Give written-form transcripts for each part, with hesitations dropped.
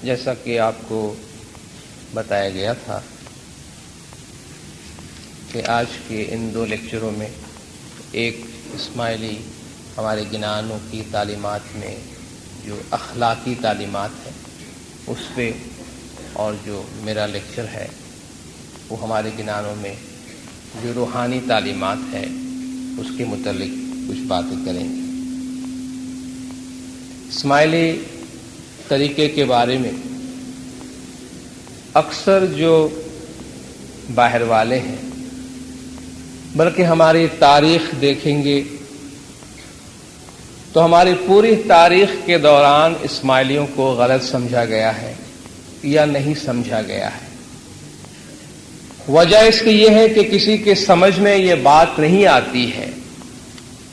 جیسا کہ آپ کو بتایا گیا تھا کہ آج کے ان 2 لیکچروں میں ایک اسماعیلی ہمارے گنانوں کی تعلیمات میں جو اخلاقی تعلیمات ہیں اس پہ، اور جو میرا لیکچر ہے وہ ہمارے گنانوں میں جو روحانی تعلیمات ہے اس کے متعلق کچھ باتیں کریں گے۔ اسماعیلی طریقے کے بارے میں اکثر جو باہر والے ہیں، بلکہ ہماری تاریخ دیکھیں گے تو ہماری پوری تاریخ کے دوران اسماعیلیوں کو غلط سمجھا گیا ہے یا نہیں سمجھا گیا ہے۔ وجہ اس کی یہ ہے کہ کسی کے سمجھ میں یہ بات نہیں آتی ہے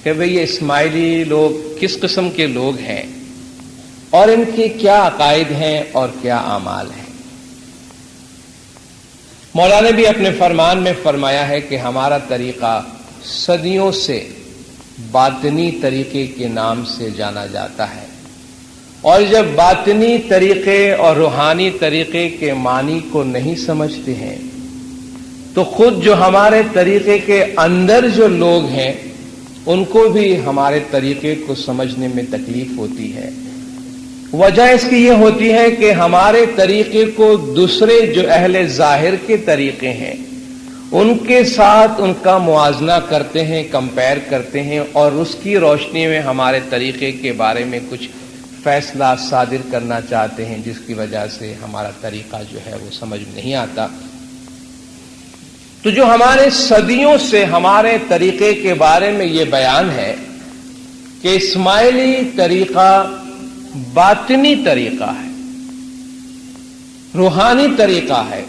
کہ بھئی یہ اسماعیلی لوگ کس قسم کے لوگ ہیں اور ان کے کیا عقائد ہیں اور کیا اعمال ہیں۔ مولا نے بھی اپنے فرمان میں فرمایا ہے کہ ہمارا طریقہ صدیوں سے باطنی طریقے کے نام سے جانا جاتا ہے، اور جب باطنی طریقے اور روحانی طریقے کے معنی کو نہیں سمجھتے ہیں تو خود جو ہمارے طریقے کے اندر جو لوگ ہیں ان کو بھی ہمارے طریقے کو سمجھنے میں تکلیف ہوتی ہے۔ وجہ اس کی یہ ہوتی ہے کہ ہمارے طریقے کو دوسرے جو اہل ظاہر کے طریقے ہیں ان کے ساتھ ان کا موازنہ کرتے ہیں، کمپیئر کرتے ہیں، اور اس کی روشنی میں ہمارے طریقے کے بارے میں کچھ فیصلہ صادر کرنا چاہتے ہیں، جس کی وجہ سے ہمارا طریقہ جو ہے وہ سمجھ میں نہیں آتا۔ تو جو ہمارے صدیوں سے ہمارے طریقے کے بارے میں یہ بیان ہے کہ اسماعیلی طریقہ باطنی طریقہ ہے، روحانی طریقہ ہے،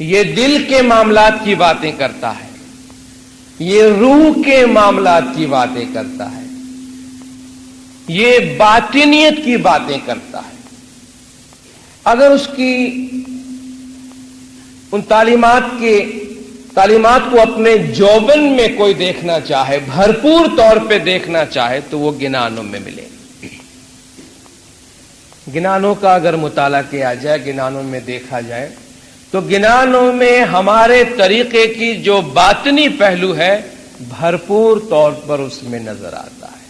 یہ دل کے معاملات کی باتیں کرتا ہے، یہ روح کے معاملات کی باتیں کرتا ہے، یہ باطنیت کی باتیں کرتا ہے۔ اگر اس کی ان تعلیمات کو اپنے جوبن میں کوئی دیکھنا چاہے، بھرپور طور پہ دیکھنا چاہے، تو وہ گنانوں میں ملے۔ گنانوں کا اگر مطالعہ کیا جائے، گنانوں میں دیکھا جائے تو گنانوں میں ہمارے طریقے کی جو باطنی پہلو ہے بھرپور طور پر اس میں نظر آتا ہے،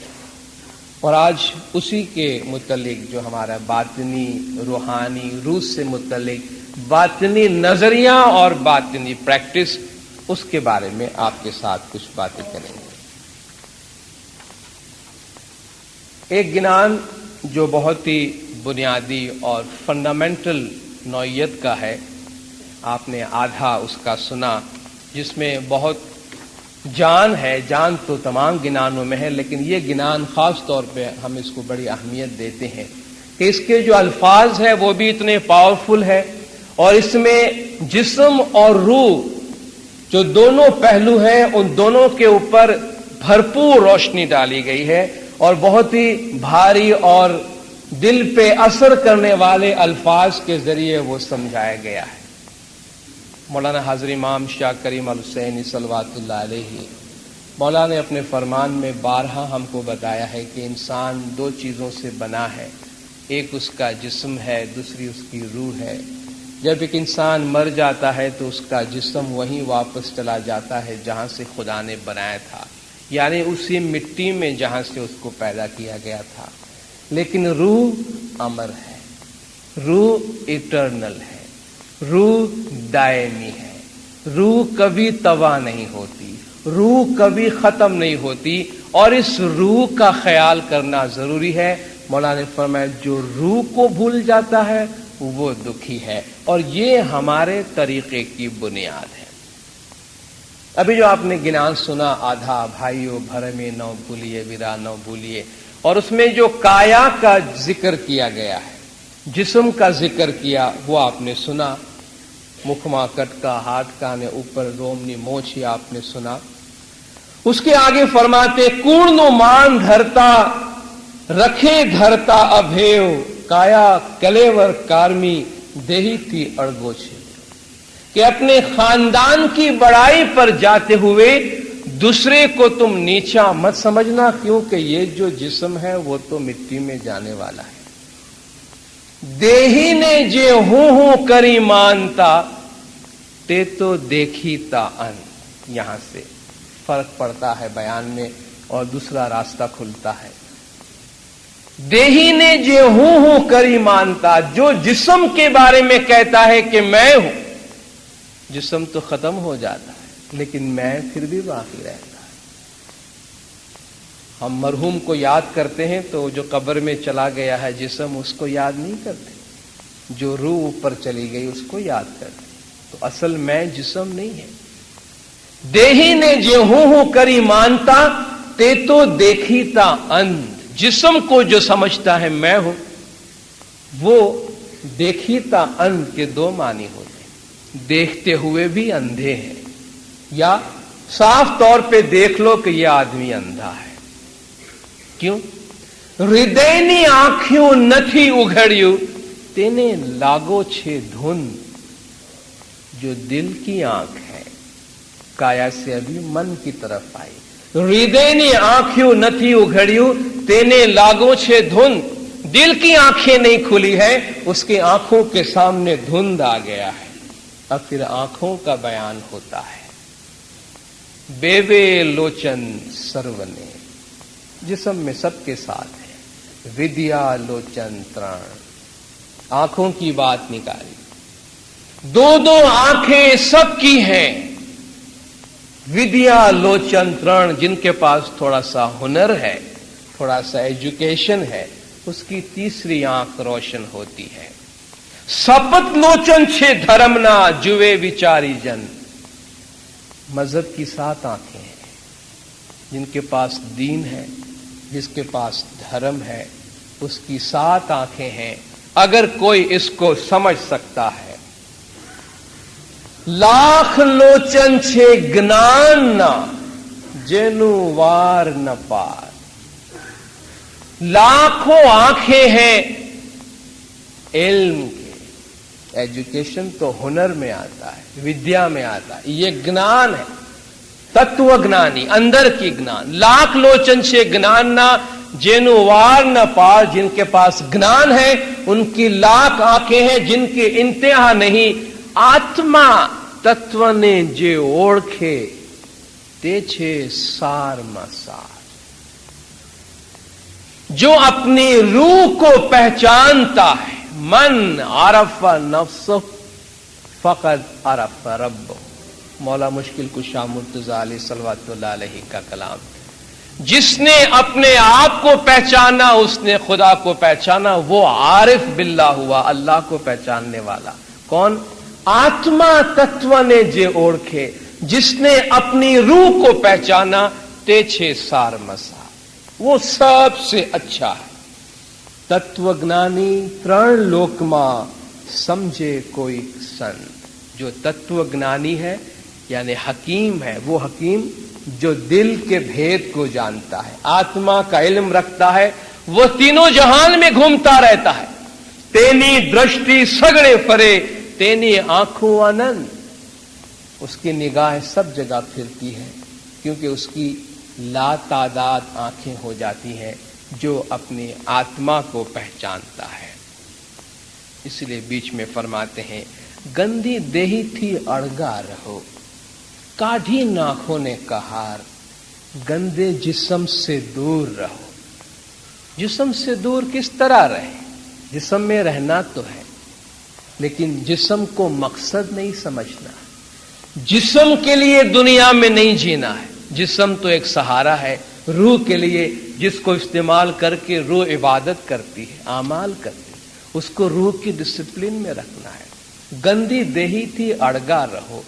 اور آج اسی کے متعلق جو ہمارا باطنی روحانی روح سے متعلق باطنی نظریہ اور باطنی پریکٹس، اس کے بارے میں آپ کے ساتھ کچھ باتیں کریں گے۔ ایک گنان جو بہت ہی بنیادی اور فنڈامنٹل نوعیت کا ہے، آپ نے آدھا اس کا سنا، جس میں بہت جان ہے۔ جان تو تمام گنانوں میں ہے، لیکن یہ گنان خاص طور پہ ہم اس کو بڑی اہمیت دیتے ہیں کہ اس کے جو الفاظ ہیں وہ بھی اتنے پاورفل ہے، اور اس میں جسم اور روح جو دونوں پہلو ہیں ان دونوں کے اوپر بھرپور روشنی ڈالی گئی ہے، اور بہت ہی بھاری اور دل پہ اثر کرنے والے الفاظ کے ذریعے وہ سمجھایا گیا ہے۔ مولانا حضرت امام شاہ کریم الحسینی صلوات اللہ علیہ، مولانا نے اپنے فرمان میں بارہا ہم کو بتایا ہے کہ انسان 2 چیزوں سے بنا ہے، ایک اس کا جسم ہے، دوسری اس کی روح ہے۔ جب ایک انسان مر جاتا ہے تو اس کا جسم وہیں واپس چلا جاتا ہے جہاں سے خدا نے بنایا تھا، یعنی اسی مٹی میں جہاں سے اس کو پیدا کیا گیا تھا، لیکن روح امر ہے، روح ایٹرنل ہے، روح دائمی ہے، روح کبھی تباہ نہیں ہوتی، روح کبھی ختم نہیں ہوتی، اور اس روح کا خیال کرنا ضروری ہے۔ مولانا نے فرمایا جو روح کو بھول جاتا ہے وہ دکھی ہے، اور یہ ہمارے طریقے کی بنیاد ہے۔ ابھی جو آپ نے گنان سنا آدھا، بھائیو بھرمے نو بھولیے ویرا نو بھولیے، اور اس میں جو کایا کا ذکر کیا گیا ہے، جسم کا ذکر کیا، وہ آپ نے سنا۔ مکھما کٹکا، ہاتھ کانے اوپر رومنی موچھی آپ نے سنا۔ اس کے آگے فرماتے کوڑنو مان دھرتا رکھے دھرتا ابھیو، کایا کلیور کارمی دیہی تھی اڑگوچے، کہ اپنے خاندان کی بڑائی پر جاتے ہوئے دوسرے کو تم نیچا مت سمجھنا، کیونکہ یہ جو جسم ہے وہ تو مٹی میں جانے والا ہے۔ देही ने जे हूं करी मानता ते तो देखीता अन। यहां से फर्क पड़ता है बयान में और दूसरा रास्ता खुलता है। देही ने जे हूं करी मानता, जो जिस्म के बारे में कहता है कि मैं हूं, जिस्म तो खत्म हो जाता है लेकिन मैं फिर भी बाकी रहता है। हम मरहूम को याद करते हैं तो जो कब्र में चला गया है जिस्म, उसको याद नहीं करते। जो रूह ऊपर चली गई उसको याद करते। तो असल मैं जिस्म नहीं है। देही ने जे हूं करी मानता ते तो देखीता अंध। जिस्म को जो समझता है मैं हूं, वो देखीता अंध के दो मानी होते हैं। देखते हुए भी अंधे हैं, या साफ तौर पे देख लो कि यह आदमी अंधा है। क्यों? हृदयनी आंखियों नथी उघड़ियो तेने लागो छे धुंध। जो दिल की आंख है, काया से अभी मन की तरफ आई। हृदयनी आंखियों नथी उघड़ियो तेने लागो छे धुंध। दिल की आंखें नहीं खुली है, उसकी आंखों के सामने धुंध आ गया है। अब फिर आंखों का बयान होता है। बेवे लोचन सर्वने, जिस्म में सबके साथ है। विद्या लोचन त्राण, आंखों की बात निकाली। दो दो आंखें सबकी हैं। विद्या लोचन त्राण, जिनके पास थोड़ा सा हुनर है, थोड़ा सा एजुकेशन है, उसकी तीसरी आंख रोशन होती है। सपत लोचन छे धर्मना जुए विचारी जन। मजहब की 7 आंखें हैं। जिनके पास दीन है, जिसके पास धर्म है, उसकी 7 आंखें हैं। अगर कोई इसको समझ सकता है। लाख लोचन छे ज्ञान ना जेनु वार न पार। लाखों आंखें हैं इल्म के। एजुकेशन तो हुनर में आता है, विद्या में आता है। ये ज्ञान है, तत्व ज्ञानी, अंदर की ज्ञान। लाख लोचन से ज्ञान ना जेनु वार न पार। जिनके पास ज्ञान है उनकी लाख आंखें हैं जिनके इंतहा नहीं। आत्मा तत्व ने जे ओळखे ते छे सार मसार। जो अपनी रूह को पहचानता है, मन आरफ नफ्स फकत अरफ रब। मौला मुश्किल कुशा मुर्तजा अलैहि सल्लल्लाहु अलैहि का कलाम। जिसने अपने आप को पहचाना उसने खुदा को पहचाना। वो आरिफ बिल्लाह हुआ, अल्लाह को पहचानने वाला। कौन? आत्मा तत्व ने जे ओळखे, जिसने अपनी रूह को पहचाना। ते छे सार मसा, वो सबसे अच्छा है। तत्वज्ञानी त्रण लोकमा समझे कोई संत। जो तत्वज्ञानी है यानी हकीम है, वो हकीम जो दिल के भेद को जानता है, आत्मा का इल्म रखता है, वो तीनों जहान में घूमता रहता है। तेनी दृष्टि सगड़े फरे, तेनी आंखों आनंद। उसकी निगाह सब जगह फिरती है, क्योंकि उसकी लातादाद आंखें हो जाती हैं जो अपनी आत्मा को पहचानता है। इसलिए बीच में फरमाते हैं, गंदी देही थी अड़गा रहो, काढ़ी नाखों ने कहार। गंदे जिस्म से दूर रहो। जिस्म से दूर किस तरह रहे? जिस्म में रहना तो है, लेकिन जिस्म को मकसद नहीं समझना। जिस्म के लिए दुनिया में नहीं जीना है। जिस्म तो एक सहारा है रूह के लिए, जिसको इस्तेमाल करके रूह इबादत करती है, आमाल करती है। उसको रूह की डिसिप्लिन में रखना है। गंदी देही थी अड़गा रहो,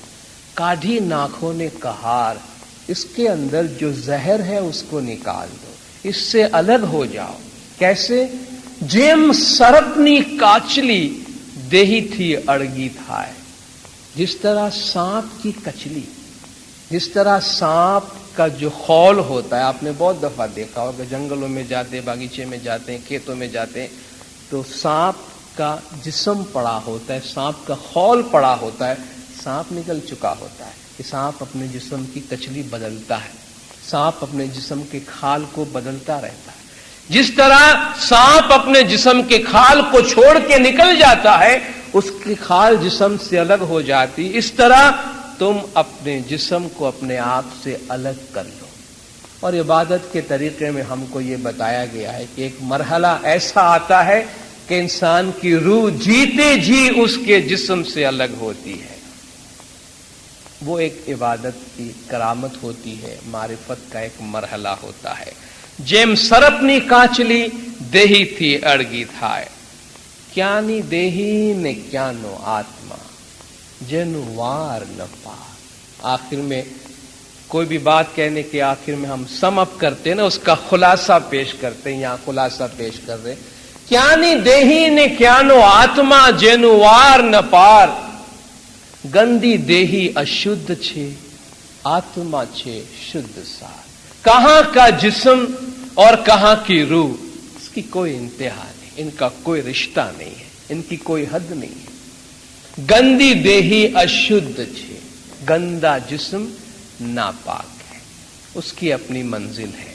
काढ़ी नाखों ने कहार। इसके अंदर जो जहर है उसको निकाल दो, इससे अलग हो जाओ। कैसे? जेम सरपनी काचली देही थी अड़गी थाय। जिस तरह सांप की कचली, जिस तरह सांप का जो खौल होता है, आपने बहुत दफा देखा होगा, जंगलों में जाते, बागीचे में जाते हैं, खेतों में जाते हैं, तो सांप का जिस्म पड़ा होता है, सांप का खौल पड़ा होता है। सांप निकल चुका होता है कि सांप अपने जिस्म की कचली बदलता है, सांप अपने जिस्म के खाल को बदलता रहता है। جس طرح سانپ اپنے جسم کے کھال کو چھوڑ کے نکل جاتا ہے، اس کی کھال جسم سے الگ ہو جاتی، اس طرح تم اپنے جسم کو اپنے آپ سے الگ کر لو۔ اور عبادت کے طریقے میں ہم کو یہ بتایا گیا ہے کہ ایک مرحلہ ایسا آتا ہے کہ انسان کی روح جیتے جی اس کے جسم سے الگ ہوتی ہے۔ وہ ایک عبادت کی کرامت ہوتی ہے، معرفت کا ایک مرحلہ ہوتا ہے۔ جیم سرپنی کانچلی دیہی تھی اڑگی تھائے، کیانی دیہی نے کیانو آتما جنو وار نہ پا۔ آخر میں کوئی بھی بات کہنے کے آخر میں ہم سم اپ کرتے ہیں نا، اس کا خلاصہ پیش کرتے ہیں، یہاں خلاصہ پیش کر رہے، کیانی دیہی نے کیانو آتما جنو وار نہ پار، گندی دیہی اشدھ چھے آتما چھے شدھ سار۔ کہاں کا جسم اور کہاں کی روح، اس کی کوئی انتہا نہیں، ان کا کوئی رشتہ نہیں ہے، ان کی کوئی حد نہیں ہے۔ گندی دیہی اشدھ چھے، گندا جسم ناپاک ہے، اس کی اپنی منزل ہے۔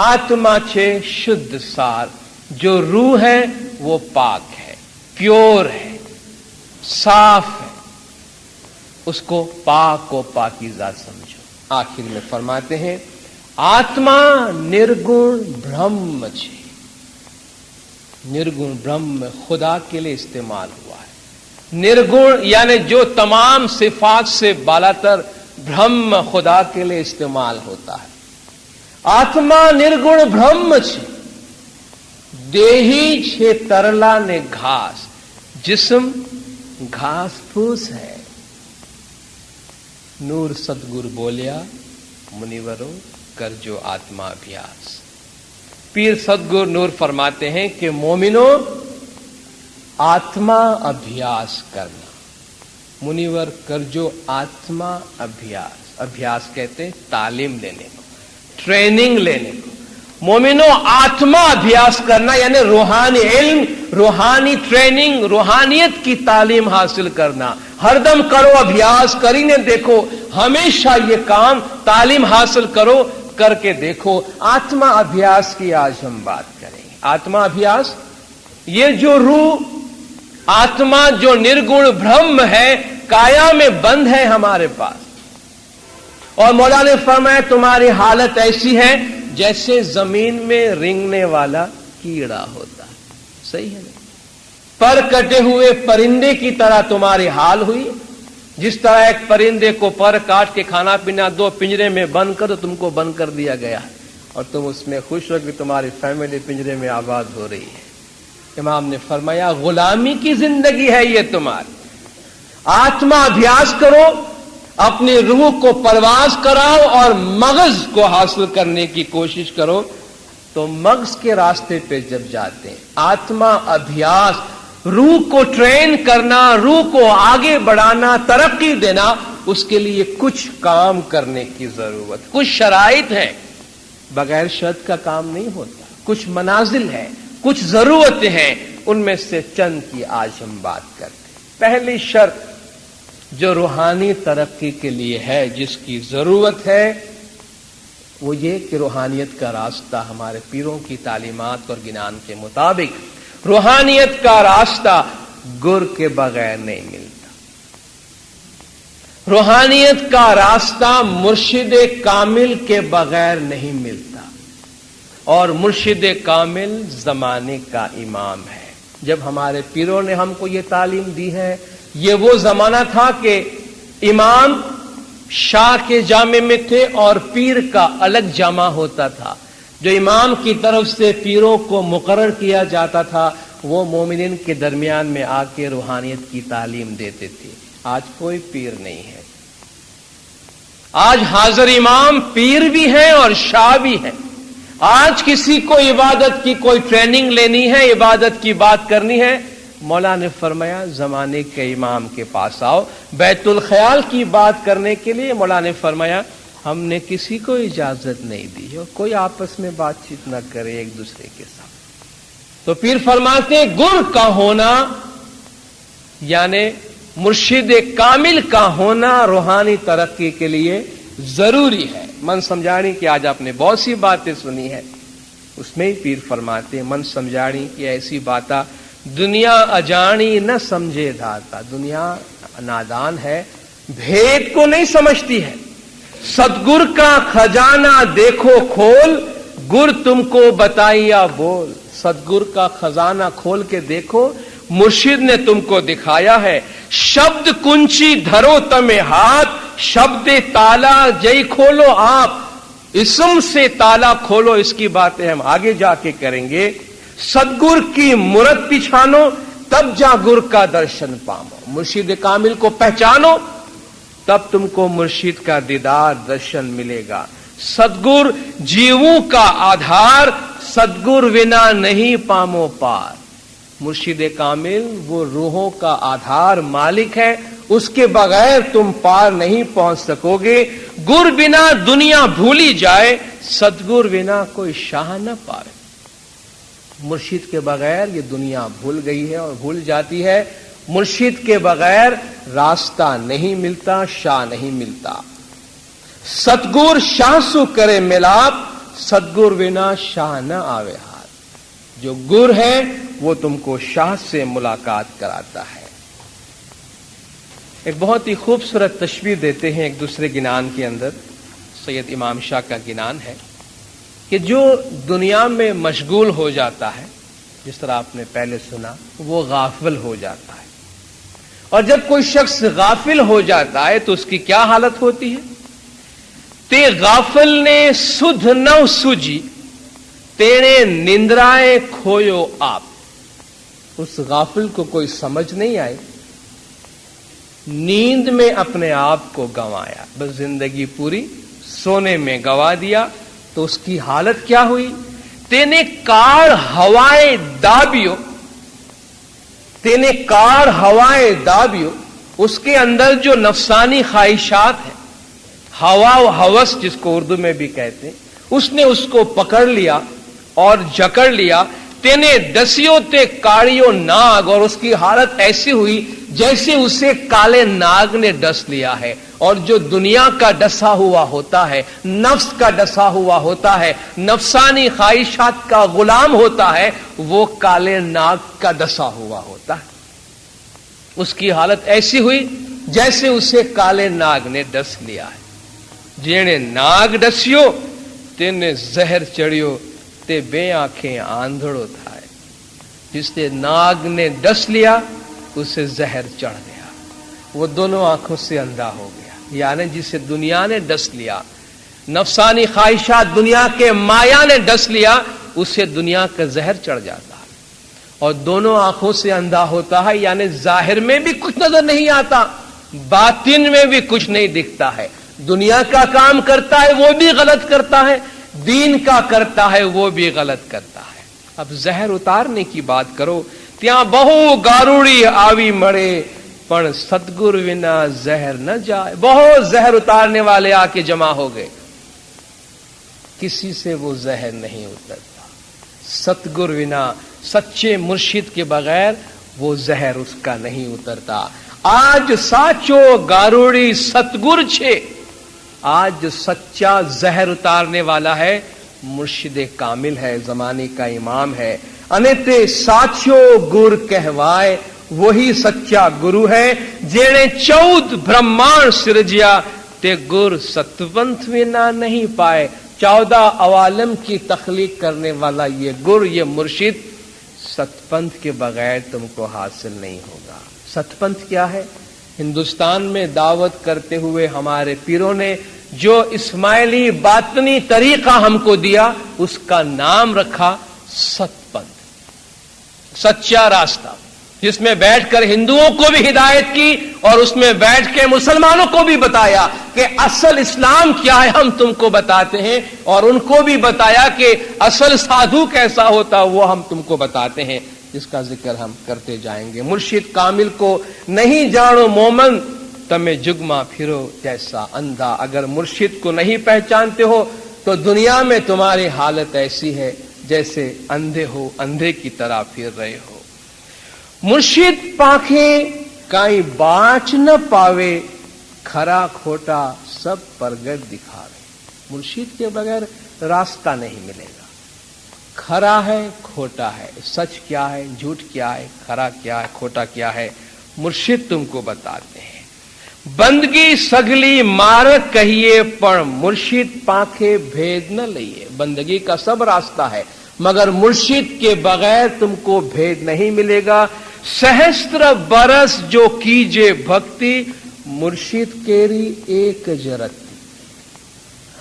آتما چھے شدھ سار، جو روح ہے وہ پاک ہے، پیور ہے، صاف ہے، اس کو پاک و پاکیزہ سمجھو۔ آخر میں فرماتے ہیں آتما نرگن برہم چھے۔ نرگن برہم خدا کے لیے استعمال ہوا ہے، نرگن یعنی جو تمام صفات سے بالاتر، برہم خدا کے لیے استعمال ہوتا ہے۔ آتما نرگن برہم چھے، دیہی چھے ترلا نے گھاس، جسم گھاس پھوس ہے۔ نور ستگر بولیا منیورو کرجو آتما ابھیاس۔ پیر ستگر نور فرماتے ہیں کہ مومنو آتما ابھیاس کرنا، منیور کرجو آتما ابھیاس۔ ابھیاس کہتے ہیں تعلیم لینے کو، ٹریننگ لینے کو۔ مومنو آتما ابھیاس کرنا یعنی روحانی علم، روحانی ٹریننگ، روحانیت کی تعلیم حاصل کرنا۔ ہر دم کرو ابھیاس، کرینے دیکھو، ہمیشہ یہ کام تعلیم حاصل کرو، کر کے دیکھو۔ آتما ابھیاس کی آج ہم بات کریں گے۔ آتما ابھیاس، یہ جو روح آتما جو نرگن برہم ہے، کایا میں بند ہے ہمارے پاس، اور مولا نے فرمایا تمہاری حالت ایسی ہے جیسے زمین میں رینگنے والا کیڑا ہوتا ہے۔ صحیح ہے نا؟ پر کٹے ہوئے پرندے کی طرح تمہاری حال ہوئی۔ جس طرح ایک پرندے کو پر کاٹ کے کھانا پینا دو، پنجرے میں بند کر، تو تم کو بند کر دیا گیا ہے، اور تم اس میں خوش ہو کہ تمہاری فیملی پنجرے میں آباد ہو رہی ہے۔ امام نے فرمایا غلامی کی زندگی ہے یہ تمہاری۔ آتما ابھیاس کرو، اپنی روح کو پرواز کراؤ اور مغز کو حاصل کرنے کی کوشش کرو۔ تو مغز کے راستے پہ جب جاتے ہیں، آتما ابھیاس، روح کو ٹرین کرنا، روح کو آگے بڑھانا، ترقی دینا، اس کے لیے کچھ کام کرنے کی ضرورت، کچھ شرائط ہیں، بغیر شرط کا کام نہیں ہوتا، کچھ منازل ہیں، کچھ ضرورتیں ہیں، ان میں سے چند کی آج ہم بات کرتے ہیں۔ پہلی شرط جو روحانی ترقی کے لیے ہے، جس کی ضرورت ہے، وہ یہ کہ روحانیت کا راستہ ہمارے پیروں کی تعلیمات اور گنان کے مطابق، روحانیت کا راستہ گر کے بغیر نہیں ملتا۔ روحانیت کا راستہ مرشد کامل کے بغیر نہیں ملتا، اور مرشد کامل زمانے کا امام ہے۔ جب ہمارے پیروں نے ہم کو یہ تعلیم دی ہے، یہ وہ زمانہ تھا کہ امام شاہ کے جامع میں تھے اور پیر کا الگ جامع ہوتا تھا۔ جو امام کی طرف سے پیروں کو مقرر کیا جاتا تھا، وہ مومنین کے درمیان میں آ کے روحانیت کی تعلیم دیتے تھے۔ آج کوئی پیر نہیں ہے، آج حاضر امام پیر بھی ہیں اور شاہ بھی ہیں۔ آج کسی کو عبادت کی کوئی ٹریننگ لینی ہے، عبادت کی بات کرنی ہے، مولا نے فرمایا زمانے کے امام کے پاس آؤ۔ بیت الخیال کی بات کرنے کے لیے مولا نے فرمایا ہم نے کسی کو اجازت نہیں دی اور کوئی آپس میں بات چیت نہ کرے ایک دوسرے کے ساتھ۔ تو پیر فرماتے ہیں گر کا ہونا یعنی مرشد کامل کا ہونا روحانی ترقی کے لیے ضروری ہے۔ من سمجھانی کہ آج آپ نے بہت سی باتیں سنی ہے، اس میں پیر فرماتے من سمجھاڑی کی ایسی باتا دنیا اجانی نہ سمجھے داتا. دنیا نادان ہے، بھید کو نہیں سمجھتی ہے. ستگر کا خزانہ دیکھو کھول، گر تم کو بتائیا بول. ستگر کا خزانہ کھول کے دیکھو، مرشد نے تم کو دکھایا ہے. شبد کنچی دھرو تمہیں ہاتھ، شبد تالا جئی کھولو آپ. اسم سے تالا کھولو. اس کی باتیں ہم آگے جا کے کریں گے. ستگر کی مورت پچھانو، تب جا گر کا درشن پامو. مرشد کامل کو پہچانو، تب تم کو مرشد کا دیدار درشن ملے گا. ستگر جیووں کا آدھار، ستگر ونا نہیں پامو پار. مرشد کامل وہ روحوں کا آدھار مالک ہے، اس کے بغیر تم پار نہیں پہنچ سکو گے. گر بنا دنیا بھولی جائے، ستگر بنا کوئی شاہ نہ پائے. مرشد کے بغیر یہ دنیا بھول گئی ہے اور بھول جاتی ہے. مرشد کے بغیر راستہ نہیں ملتا، شاہ نہیں ملتا. ستگر شاہ سو کرے ملاپ، ستگر بنا شاہ نہ آوے ہاتھ. جو گر ہے وہ تم کو شاہ سے ملاقات کراتا ہے. ایک بہت ہی خوبصورت تشبیہ دیتے ہیں ایک دوسرے گنان کے اندر. سید امام شاہ کا گنان ہے کہ جو دنیا میں مشغول ہو جاتا ہے، جس طرح آپ نے پہلے سنا، وہ غافل ہو جاتا ہے. اور جب کوئی شخص غافل ہو جاتا ہے تو اس کی کیا حالت ہوتی ہے؟ تے غافل نے سدھ نو سوجی، تیرے نندرائے کھویو آپ. اس غافل کو کوئی سمجھ نہیں آئی، نیند میں اپنے آپ کو گنوایا، بس زندگی پوری سونے میں گوا دیا. تو اس کی حالت کیا ہوئی؟ تینے کار ہوائے دابیو، تینے کار ہوائے دابیو. اس کے اندر جو نفسانی خواہشات ہیں، ہوا و ہوس جس کو اردو میں بھی کہتے ہیں، اس نے اس کو پکڑ لیا اور جکڑ لیا. تینے دسیوں تے کاڑیوں ناگ، اور اس کی حالت ایسی ہوئی جیسے اسے کالے ناگ نے ڈس لیا ہے. اور جو دنیا کا ڈسا ہوا ہوتا ہے، نفس کا ڈسا ہوا ہوتا ہے، نفسانی خواہشات کا غلام ہوتا ہے، وہ کالے ناگ کا ڈسا ہوا ہوتا ہے. اس کی حالت ایسی ہوئی جیسے اسے کالے ناگ نے ڈس لیا ہے. جینے ناگ ڈسیو تینے زہر چڑھیو، تے بے آنکھیں آندھڑو تھائے. جس نے ناگ نے ڈس لیا اسے زہر چڑھ گیا، وہ دونوں آنکھوں سے اندھا ہو گیا. یعنی جسے دنیا نے ڈس لیا، نفسانی خواہشات دنیا کے مایا نے ڈس لیا، اسے دنیا کا زہر چڑھ جاتا ہے اور دونوں آنکھوں سے اندھا ہوتا ہے. یعنی ظاہر میں بھی کچھ نظر نہیں آتا، باطن میں بھی کچھ نہیں دکھتا ہے. دنیا کا کام کرتا ہے وہ بھی غلط کرتا ہے، دین کا کرتا ہے وہ بھی غلط کرتا ہے. اب زہر اتارنے کی بات کرو. تیاں بہو گاروڑی آوی مڑے، پر ستگر ونا زہر نہ جائے. بہت زہر اتارنے والے آ کے جمع ہو گئے، کسی سے وہ زہر نہیں اترتا. ستگر ونا، سچے مرشد کے بغیر وہ زہر اس کا نہیں اترتا. آج ساچو گاروڑی ستگر چھے. آج سچا زہر اتارنے والا ہے مرشد کامل ہے، زمانے کا امام ہے. انتے ساچو گر کہوائے، وہی سچا گرو ہے. جیڑے 14 برہمانڈ سرجیا، تے گر ستپنتھ ونا نہیں پائے. 14 عوالم کی تخلیق کرنے والا یہ گر، یہ مرشد، ستپنتھ کے بغیر تم کو حاصل نہیں ہوگا. ستپنتھ کیا ہے؟ ہندوستان میں دعوت کرتے ہوئے ہمارے پیروں نے جو اسماعیلی باطنی طریقہ ہم کو دیا، اس کا نام رکھا ستپنتھ، سچا راستہ، جس میں بیٹھ کر ہندوؤں کو بھی ہدایت کی اور اس میں بیٹھ کے مسلمانوں کو بھی بتایا کہ اصل اسلام کیا ہے، ہم تم کو بتاتے ہیں. اور ان کو بھی بتایا کہ اصل سادھو کیسا ہوتا، وہ ہم تم کو بتاتے ہیں، جس کا ذکر ہم کرتے جائیں گے. مرشد کامل کو نہیں جانو مومن، تمہیں جگما پھرو جیسا اندھا. اگر مرشد کو نہیں پہچانتے ہو تو دنیا میں تمہاری حالت ایسی ہے جیسے اندھے ہو، اندھے کی طرح پھر رہے ہو. مرشد پاکھیں کائیں باچ نہ پاوے، کھرا کھوٹا سب پرگٹ دکھاوے. مرشد کے بغیر راستہ نہیں ملے گا. खरा है खोटा है, सच क्या है झूठ क्या है, खरा क्या है खोटा क्या है, मुर्शिद तुमको बताते हैं। बंदगी सगली मार्ग कहिए पण मुर्शिद पाखे भेद न लइए। बंदगी का सब रास्ता है मगर मुर्शिद के बगैर तुमको भेद नहीं मिलेगा। सहस्त्र बरस जो कीजे भक्ति मुर्शिद केरी एक जरत।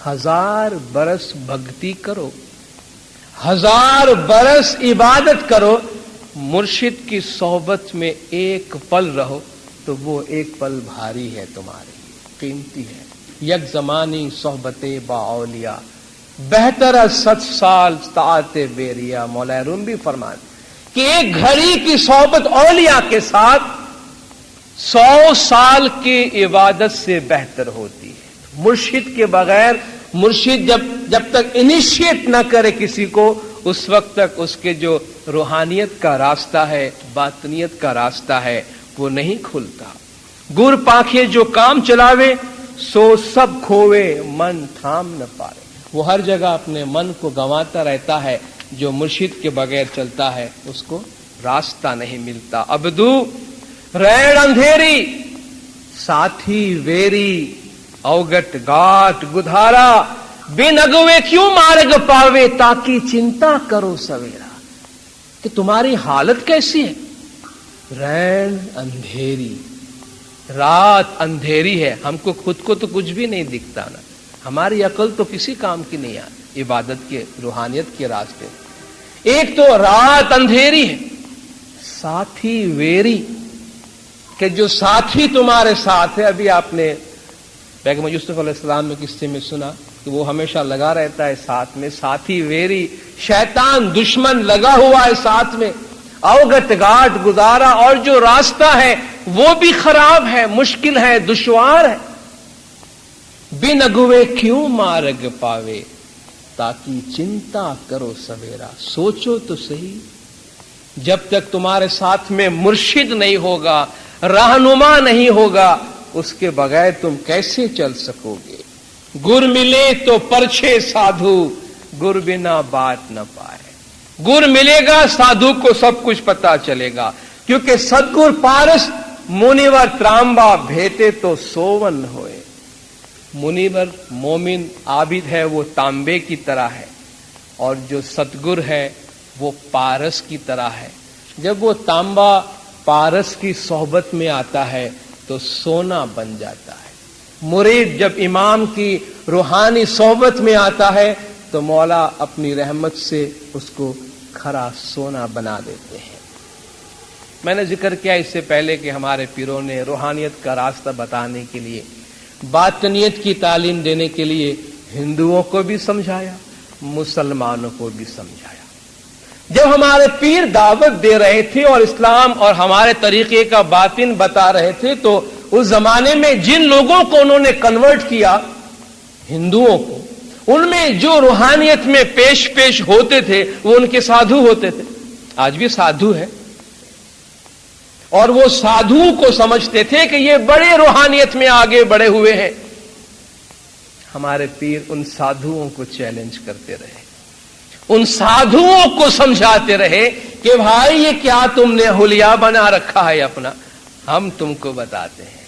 1000 बरस भक्ति करो, 1000 बरस इबादत करो, मुर्शिद की सोहबत में एक पल रहो तो वो एक पल भारी है, तुम्हारे लिए कीमती है। यक जमानी सोहबते बाओलिया बेहतर 7 साल ताते बेरिया। मौला रूम भी फरमाते कि एक घड़ी की सोहबत औलिया के साथ 100 साल की इबादत से बेहतर होती है। मुर्शिद के बगैर, मुर्शिद जब तक इनिशिएट न करे किसी को, उस वक्त तक उसके जो रूहानियत का रास्ता है, बातनियत का रास्ता है, वो नहीं खुलता। गुर पाखे जो काम चलावे सो सब खोवे मन थाम न पाए। वो हर जगह अपने मन को गंवाता रहता है। जो मुर्शिद के बगैर चलता है उसको रास्ता नहीं मिलता। अबदू रैण अंधेरी साथी वेरी अवगट गाट गुधारा बिन अगवे क्यों मार्ग पावे ताकि चिंता करो सवेरा। कि तुम्हारी हालत कैसी है? रैन अंधेरी, रात अंधेरी है, हमको खुद को तो कुछ भी नहीं दिखता ना, हमारी अकल तो किसी काम की नहीं आती इबादत के रूहानियत के रास्ते। एक तो रात अंधेरी है, साथी वेरी कि जो साथी तुम्हारे साथ है, अभी आपने पैगंबर यूसुफ अलैहिस्सलाम में किस्से में सुना कि वो हमेशा लगा रहता है साथ में। साथी वेरी, शैतान दुश्मन लगा हुआ है साथ में। अवगत घाट गुजारा, और जो रास्ता है वो भी खराब है, मुश्किल है, दुश्वार है। बिन अगुवे क्यों मार्ग पावे ताकि चिंता करो सवेरा। सोचो तो सही, जब तक तुम्हारे साथ में मुर्शिद नहीं होगा, रहनुमा नहीं होगा, उसके बगैर तुम कैसे चल सकोगे। गुर मिले तो परछे साधु, गुर बिना बात न पाए। गुर मिलेगा साधु को सब कुछ पता चलेगा, क्योंकि सदगुर पारस मुनिवर त्रांबा भेटे तो सोवन होए। मुनिवर मोमिन आबिद है वो तांबे की तरह है, और जो सतगुर है वो पारस की तरह है। जब वो तांबा पारस की सोहबत में आता है तो सोना बन जाता है। मुरीद जब इमाम की रूहानी सोहबत में आता है तो मौला अपनी रहमत से उसको खरा सोना बना देते हैं। मैंने जिक्र किया इससे पहले कि हमारे पीरों ने रूहानियत का रास्ता बताने के लिए, बातनियत की तालीम देने के लिए हिंदुओं को भी समझाया, मुसलमानों को भी समझाया। जब हमारे पीर दावत दे रहे थे और इस्लाम और हमारे तरीके का बातिन बता रहे थे, तो उस जमाने में जिन लोगों को उन्होंने कन्वर्ट किया, हिंदुओं को, उनमें जो रूहानियत में पेश होते थे वो उनके साधु होते थे। आज भी साधु है, और वो साधु को समझते थे कि ये बड़े रूहानियत में आगे बढ़े हुए हैं। हमारे पीर उन साधुओं को चैलेंज करते रहे, उन साधुओं को समझाते रहे कि भाई ये क्या तुमने हुलिया बना रखा है अपना। हम तुमको बताते हैं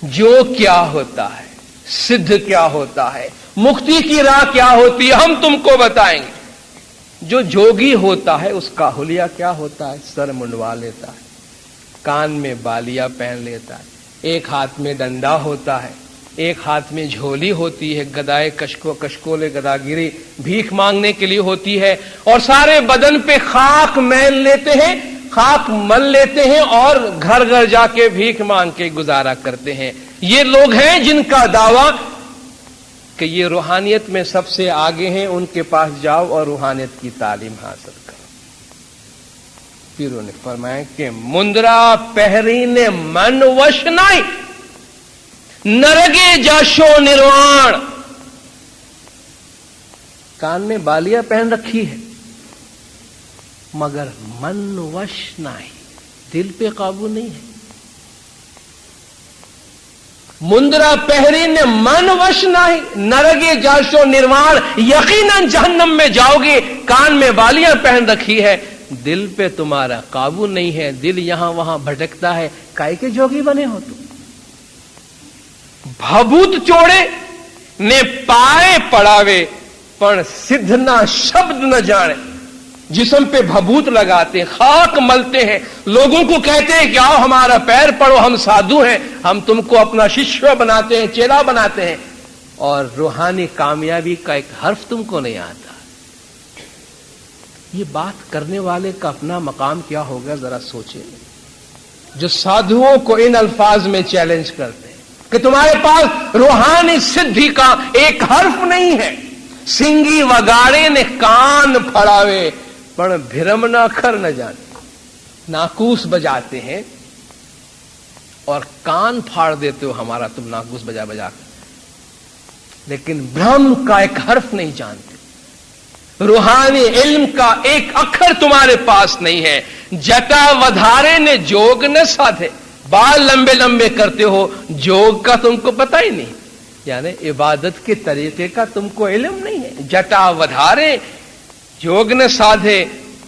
जो क्या होता है, सिद्ध क्या होता है, मुक्ति की राह क्या होती है, हम तुमको बताएंगे। जो जोगी होता है उसका हुलिया क्या होता है? सर मुंडवा लेता है, कान में बालियां पहन लेता है, एक हाथ में डंडा होता है, एक हाथ में झोली होती है, गदाए कशकोले गदागिरी भीख मांगने के लिए होती है, और सारे बदन पे खाक मैल लेते हैं, खाक मल लेते हैं, और घर घर जाके भीख मांग के गुजारा करते हैं। ये लोग हैं जिनका दावा कि ये रूहानियत में सबसे आगे हैं, उनके पास जाओ और रूहानियत की तालीम हासिल करो। पीरों ने फरमाया कि मुंदरा पहरी ने मन वश नहीं, नरगे जाशो निर्वाण। कान में बालियां पहन रखी है मगर मन वश नहीं, दिल पे काबू नहीं है। मुंद्रा पहरी ने मन वश नहीं, नरगे जाशो निर्वाण, यकीनन जहन्नम में जाओगे। कान में बालियां पहन रखी है, दिल पे तुम्हारा काबू नहीं है, दिल यहां वहां भटकता है, काहे के जोगी बने हो तुम? भभूत चोड़े ने पाए पड़ावे, पण सिद्धना शब्द न जाने। जिस्म पे भभूत लगाते हैं, खाक मलते हैं, लोगों को कहते हैं कि आओ हमारा पैर पड़ो, हम साधु हैं, हम तुमको अपना शिष्य बनाते हैं, चेला बनाते हैं, और रूहानी कामयाबी का एक हर्फ तुमको नहीं आता। ये बात करने वाले का अपना मकाम क्या होगा, जरा सोचे। जो साधुओं को इन अल्फाज में चैलेंज करते हैं कि तुम्हारे पास रूहानी सिद्धि का एक हर्फ नहीं है। सिंगी वगाड़े ने कान फड़ावे, पण भिरम न कर न जाने। नाकूस बजाते हैं और कान फाड़ देते हो हमारा, तुम नाकूस बजा बजा कर, लेकिन ब्रह्म का एक हर्फ नहीं जानते। रूहानी इल्म का एक अक्षर तुम्हारे पास नहीं है। जटा वधारे ने जोग न साधे, बाल लंबे लंबे करते हो, जोग का तुमको पता ही नहीं, यानी इबादत के तरीके का तुमको इल्म नहीं है। जटा वधारे जोग न साधे,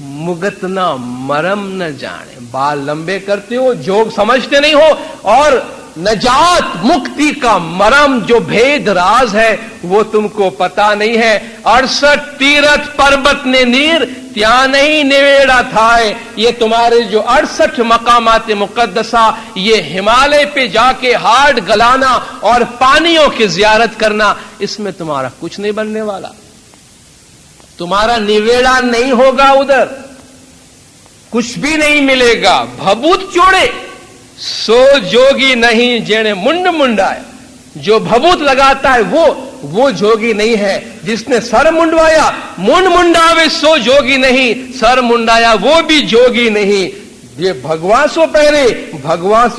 मुगत न मरम न जाने। बाल लंबे करते हो, जोग समझते नहीं हो, और नजात मुक्ति का मरम जो भेद राज है वो तुमको पता नहीं है। 68 तीरथ पर्वत ने नीर, त्या नहीं निवेड़ा था। ये तुम्हारे जो 68 मकामात मुकद्दसा, ये हिमालय पे जाके हाथ गलाना और पानियों की जियारत करना, इसमें तुम्हारा कुछ नहीं बनने वाला। तुम्हारा निवेड़ा नहीं होगा, उधर कुछ भी नहीं मिलेगा। भभूत चोड़े सो जोगी नहीं, जेने मुंड मुंडाया। जो भभूत लगाता है वो जोगी नहीं है। जिसने सर मुंडवाया, मुंड मुंडावे सो जोगी नहीं, सर मुंडाया वो भी जोगी नहीं। ये भगवान सो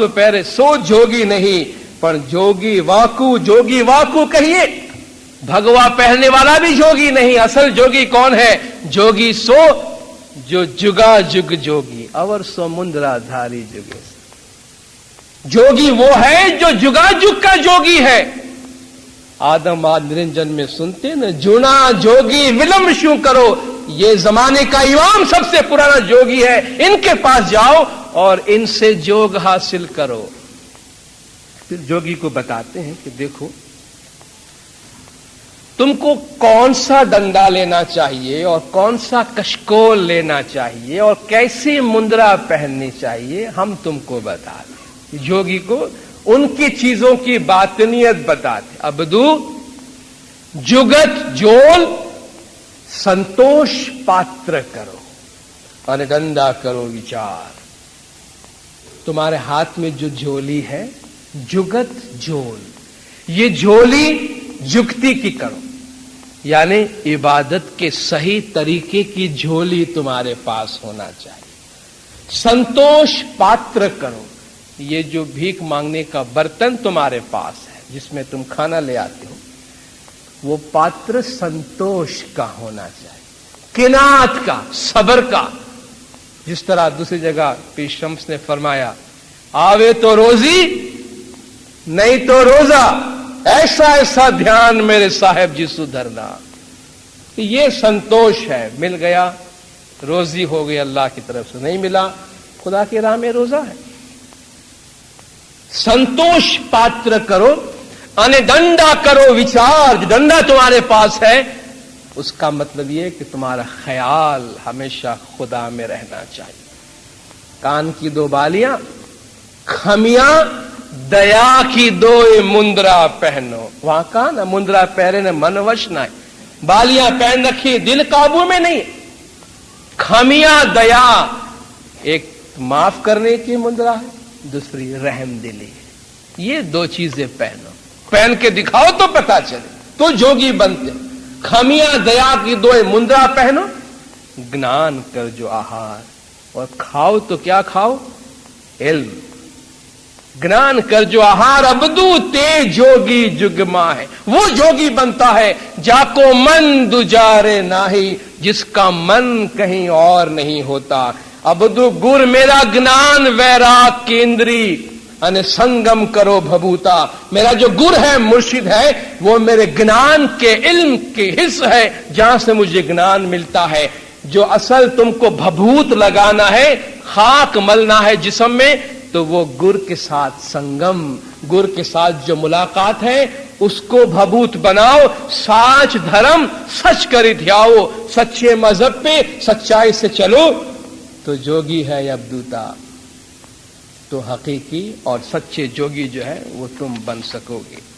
पहरे सो जोगी नहीं, पर जोगी वाकू कहिए। भगवा पहनने वाला भी जोगी नहीं। असल जोगी कौन है? जोगी सो जो जुगा जुग जोगी, अवर सो मुंद्रा धारी जुगे। जोगी वो है जो जुगाजुग का जोगी है। आदम आद निरंजन में सुनते न, जुना जोगी विलंब शू करो। ये जमाने का इमाम सबसे पुराना जोगी है, इनके पास जाओ और इनसे जोग हासिल करो। फिर जोगी को बताते हैं कि देखो तुमको कौन सा डंडा लेना चाहिए और कौन सा कशकोल लेना चाहिए और कैसी मुंद्रा पहननी चाहिए, हम तुमको बता दें। जोगी को उनकी चीजों की बातनियत बताते। अबदू जुगत जोल संतोष पात्र करो और डंडा करो विचार। तुम्हारे हाथ में जो झोली है, जुगत झोल, ये झोली जुक्ति की करो, यानी इबादत के सही तरीके की झोली तुम्हारे पास होना चाहिए। संतोष पात्र करो, ये जो भीख मांगने का बर्तन तुम्हारे पास है जिसमें तुम खाना ले आते हो, वो पात्र संतोष का होना चाहिए, किनात का, सब्र का। जिस तरह दूसरी जगह पीर शम्स ने फरमाया, आवे तो रोजी नहीं तो रोजा, ऐसा ऐसा ध्यान मेरे साहेब जी सुधरना। ये संतोष है, मिल गया रोजी हो गई अल्लाह की तरफ से, नहीं मिला खुदा की राह में रोजा है। संतोष पात्र करो, अने डंडा करो विचार। जो डंडा तुम्हारे पास है उसका मतलब ये कि तुम्हारा ख्याल हमेशा खुदा में रहना चाहिए। कान की दो बालियां, खमियां, दया की दो मुंद्रा पहनो। वहां कहा ना, मुंद्रा पहरे ने मन वश ना, बालियां पहन रखी, दिल काबू में नहीं। खमियां दया, एक माफ करने की मुंद्रा है, दूसरी रहमदिली है। ये दो चीजें पहनो, पहन के दिखाओ तो पता चले, तो जोगी बनते। खमियां दया की दो मुंद्रा पहनो, ज्ञान कर जो आहार, और खाओ तो क्या खाओ? इल्म। ज्ञान कर जो आहार, अबदू ते जोगी जुगमा है। वो जोगी बनता है जाको मन दुजारे नाही, जिसका मन कहीं और नहीं होता। अबदू गुर मेरा ज्ञान वैराग केंद्री, अने संगम करो भभूता। मेरा जो गुरु है, मुर्शिद है, वो मेरे ज्ञान के इल्म के हिस्स है, जहां से मुझे ज्ञान मिलता है। जो असल तुमको भभूत लगाना है, खाक मलना है जिस्म में, तो वो गुरु के साथ संगम, गुरु के साथ जो मुलाकात है उसको भभूत बनाओ। साच धर्म सच कर ध्याओ, सच्चे मजहब पे सच्चाई से चलो तो जोगी है अबदूता। तो हकीकी और सच्चे जोगी जो है वो तुम बन सकोगे।